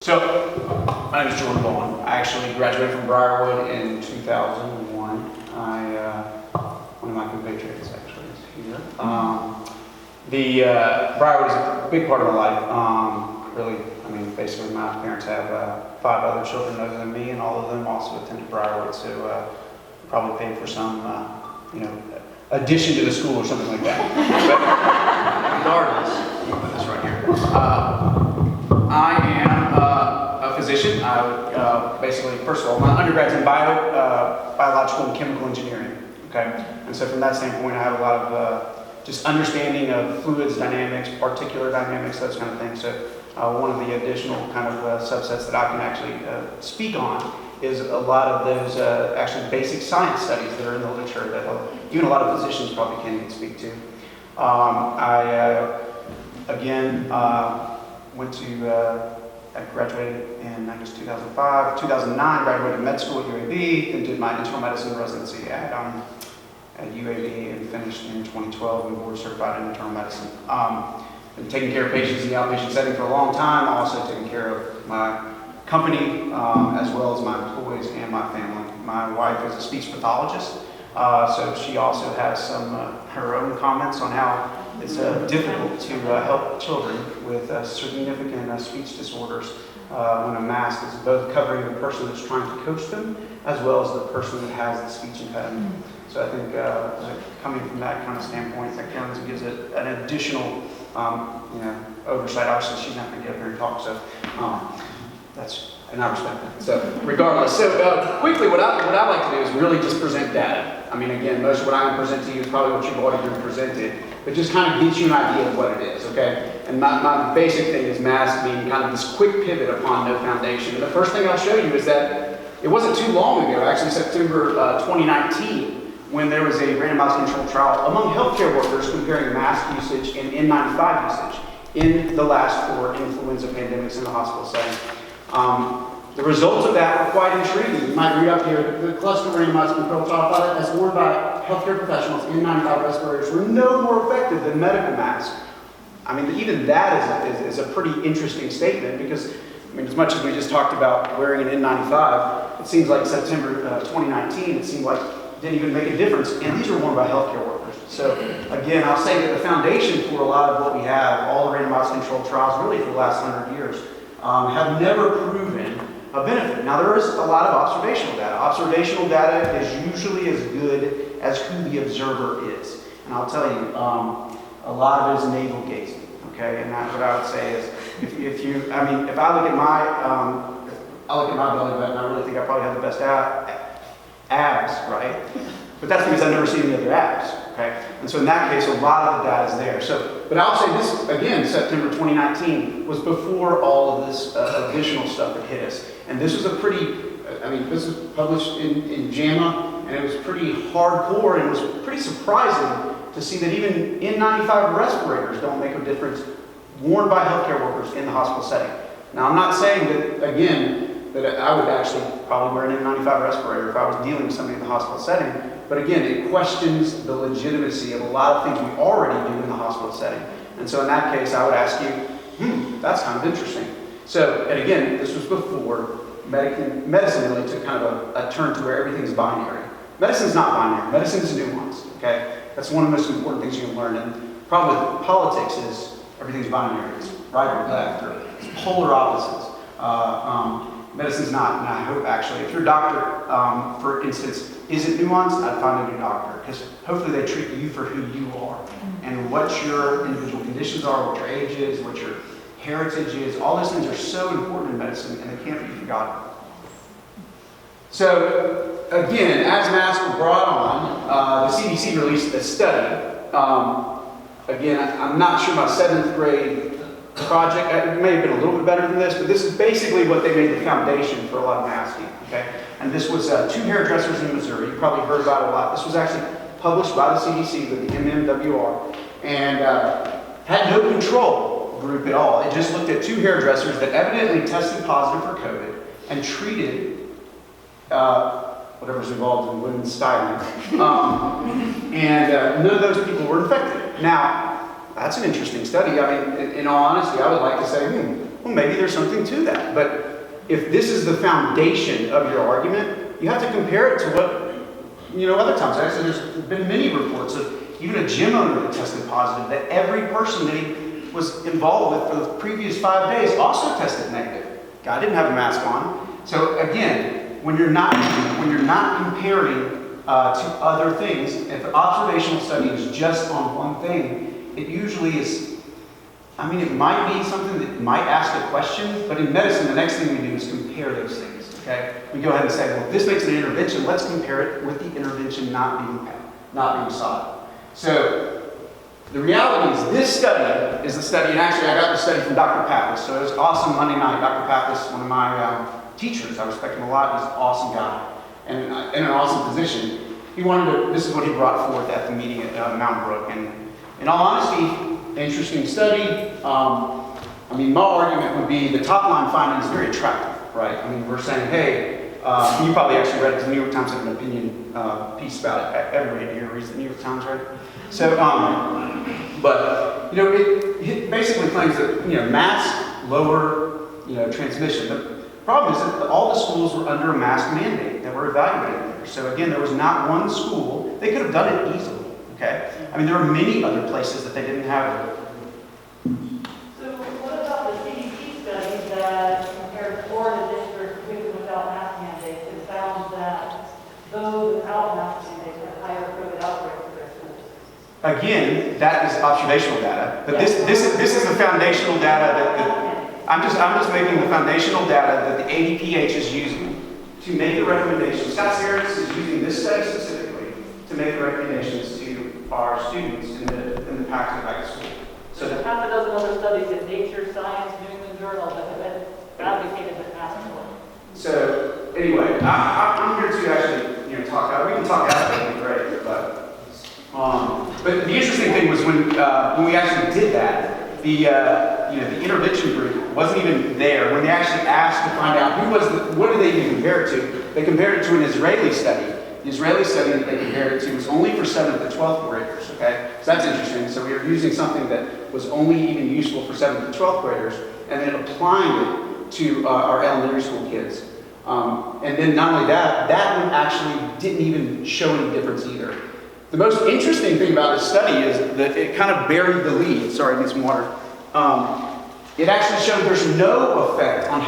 So, my name is Vaughn. I actually graduated from Briarwood in 2001. One of my compatriots actually is here. Briarwood is a big part of my life. Basically my parents have 5 other children other than me, and all of them also attended Briarwood, so probably paid for some, addition to the school or something like that. But regardless, you put this right here. I am a physician. First of all, my undergrad's in biological and chemical engineering. Okay, and so from that standpoint, I have a lot of just understanding of fluids dynamics, particular dynamics, those kind of things. So one of the additional kind of subsets that I can actually speak on is a lot of those actually basic science studies that are in the literature that even a lot of physicians probably can't even speak to. I graduated in, 2005. 2009, graduated med school at UAB, then did my internal medicine residency at UAB and finished in 2012 and board certified in internal medicine. Been taking care of patients in the outpatient setting for a long time, also taking care of my company as well as my employees and my family. My wife is a speech pathologist, so she also has some her own comments on how it's difficult to help children with significant speech disorders when a mask is both covering the person that's trying to coach them as well as the person that has the speech impediment. So I think coming from that kind of standpoint, that kind of gives it an additional oversight. Obviously, she's not going to get up here and talk, so and I respect that. So regardless, quickly, what I like to do is really just present data. I mean, again, most of what I'm going to present to you is probably what you've already been presented, but just kind of gives you an idea of what it is, okay? And my basic thing is mask being kind of this quick pivot upon no foundation. And the first thing I'll show you is that it wasn't too long ago, actually September 2019, when there was a randomized controlled trial among healthcare workers comparing mask usage and N95 usage in the last 4 influenza pandemics in the hospital setting. The results of that were quite intriguing. You might read up here, the cluster randomized controlled trial found that as ordered by healthcare professionals, N95 respirators were no more effective than medical masks. I mean, even that is a pretty interesting statement because, as much as we just talked about wearing an N95, it seems like September 2019, it seemed like it didn't even make a difference, and these were worn by healthcare workers. So again, I'll say that the foundation for a lot of what we have, all the randomized controlled trials really for the last 100 years, have never proven a benefit. Now there is a lot of observational data. Observational data is usually as good as who the observer is. And I'll tell you, a lot of it is navel gazing, okay? And that's what I would say is, if I look at my belly button, I really think I probably have the best abs, right? But that's because I've never seen any other abs, okay? And so in that case, a lot of the data is there. But I'll say this, again, September 2019 was before all of this additional stuff that hit us. And this was this was published in JAMA, and it was pretty hardcore, and it was pretty surprising to see that even N95 respirators don't make a difference worn by healthcare workers in the hospital setting. Now, I'm not saying that, again, that I would actually probably wear an N95 respirator if I was dealing with somebody in the hospital setting. But again, it questions the legitimacy of a lot of things we already do in the hospital setting. And so in that case, I would ask you, that's kind of interesting. So, and again, this was before medicine really took kind of a turn to where everything's binary. Medicine's not binary. Medicine is nuanced, okay? That's one of the most important things you can learn. And problem with politics is everything's binary. It's right or left, or it's polar opposites. Medicine's not, and I hope actually, if your doctor, for instance, isn't nuanced, I'd find a new doctor, because hopefully they treat you for who you are, and what your individual conditions are, what your age is, what your heritage is. All those things are so important in medicine, and they can't be forgotten. So, again, as masks were brought on, the CDC released a study. Again, I'm not sure my 7th grade project, it may have been a little bit better than this, but this is basically what they made the foundation for a lot of masking, okay? And this was 2 hairdressers in Missouri. You probably heard about it a lot. This was actually published by the CDC with the MMWR, and had no control group at all. It just looked at 2 hairdressers that evidently tested positive for COVID and treated whatever's involved in women's styling. And none of those people were infected. Now, that's an interesting study. I mean, in all honesty, I would like to say, well, maybe there's something to that. But if this is the foundation of your argument, you have to compare it to what, other times. Actually, there's been many reports of even a gym owner that tested positive, that every person that he was involved with for the previous 5 days also tested negative. Guy didn't have a mask on. So again, when you're not comparing to other things, if the observational study is just on one thing, it usually is, it might be something that might ask a question, but in medicine, the next thing we do is compare those things, okay? We go ahead and say, well, if this makes an intervention, let's compare it with the intervention not being sought. So the reality is this study is the study, and actually I got the study from Dr. Pappas, so it was awesome Monday night. Dr. Pappas, one of my teachers, I respect him a lot, he's an awesome guy, and in an awesome position. This is what he brought forth at the meeting at Mount Brook, and in all honesty, interesting study. My argument would be the top line finding is very attractive, right? We're saying, hey, you probably actually read it, the New York Times had an opinion piece about it. Everybody here reads the New York Times, right? So, it basically claims that, masks lower, transmission. The problem is that all the schools were under a mask mandate that were evaluated there. So again, there was not one school, they could have done it easily, okay? There are many other places that they didn't have it. So what about the CDC study that compared Florida districts with and without mask mandates and found that those without mask mandates had higher COVID outbreaks in their schools? Again, that is observational data, but this is the foundational data that I'm just making the foundational data that the ADPH is using to make the recommendations. Scott Harris is using this study specifically to make the recommendations to our students in the package back to school. So there's half a dozen other studies in Nature, Science, New England Journal that have advocated the mask for. So anyway, I'm here to actually talk out. We can talk out, that'd be great, but the interesting thing was when we actually did that, the intervention group wasn't even there. When they actually asked to find out what did they even compare it to, they compared it to an Israeli study. The Israeli study that they compared it to was only for 7th to 12th graders, okay? So that's interesting. So we were using something that was only even useful for 7th to 12th graders and then applying it to our elementary school kids. And then not only that one actually didn't even show any difference either. The most interesting thing about this study is that it kind of buried the lead. Sorry, I need some water. It actually showed there's no effect on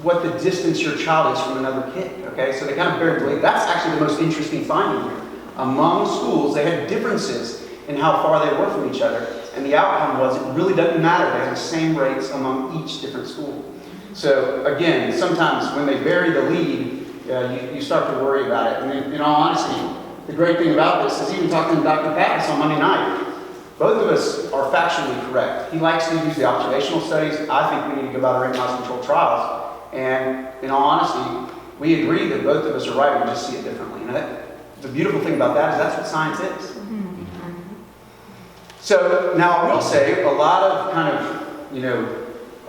what the distance your child is from another kid. Okay, so they kind of buried the lead. That's actually the most interesting finding here. Among schools, they had differences in how far they were from each other, and the outcome was it really doesn't matter. They have the same rates among each different school. So again, sometimes when they bury the lead, you start to worry about it. And in all honesty, the great thing about this is even talking to Dr. Pappas on Monday night, both of us are factually correct. He likes to use the observational studies. I think we need to go about randomized controlled trials. And in all honesty, we agree that both of us are right. We just see it differently. And the beautiful thing about that is that's what science is. So now I will say a lot of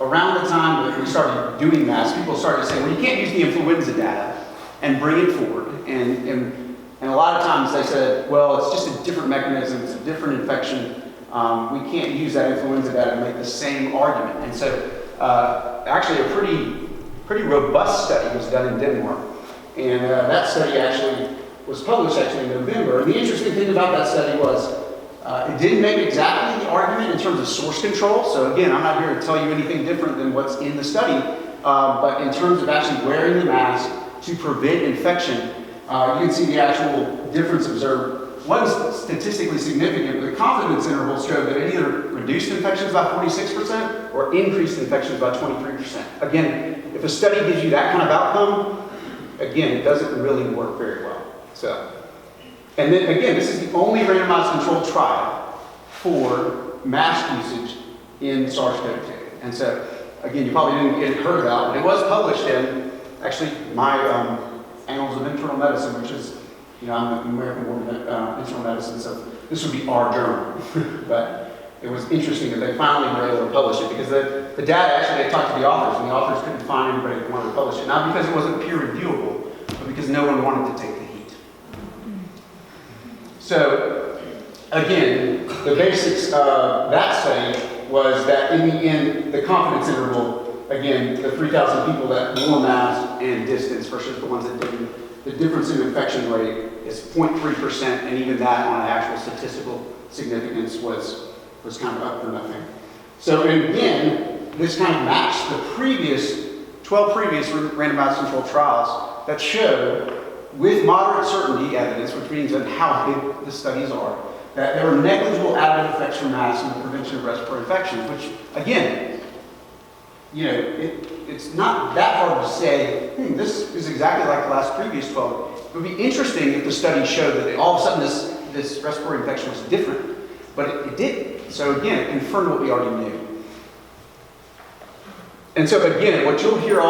around the time that we started doing masks, people started saying, well, you can't use the influenza data and bring it forward. And a lot of times they said, well, it's just a different mechanism, it's a different infection. We can't use that influenza data to make the same argument. And so actually a pretty robust study was done in Denmark. And that study actually was published in November. And the interesting thing about that study was it didn't make exactly the argument in terms of source control. So again, I'm not here to tell you anything different than what's in the study. But in terms of actually wearing the mask to prevent infection, you can see the actual difference observed. Wasn't statistically significant, but the confidence interval showed that it either reduced infections by 46% or increased infections by 23%. Again, if a study gives you that kind of outcome, again, it doesn't really work very well. And then again, this is the only randomized controlled trial for mask usage in SARS-CoV-2. And so, again, you probably didn't get it heard about, but it was published in actually my Annals of Internal Medicine, which is, I'm an American Board of Internal Medicine, so this would be our journal. But it was interesting that they finally were able to publish it because the data, actually, they talked to the authors, and the authors couldn't find anybody that wanted to publish it. Not because it wasn't peer reviewable, but because no one wanted to take the heat. So, again, the basics of that study was that in the end, the confidence interval, again, the 3,000 people that wore masks and distance versus the ones that didn't, the difference in infection rate is 0.3%, and even that on an actual statistical significance was kind of up for nothing. So, and again, this kind of matched the 12 previous randomized controlled trials that showed, with moderate certainty evidence, which means on how big the studies are, that there were negligible additive effects from masks in the prevention of respiratory infections, which, again, you know, it's not that hard to say, this is exactly like the last previous 12. It would be interesting if the study showed that all of a sudden this respiratory infection was different, but it didn't. So again, it confirmed what we already knew. And so again, what you'll hear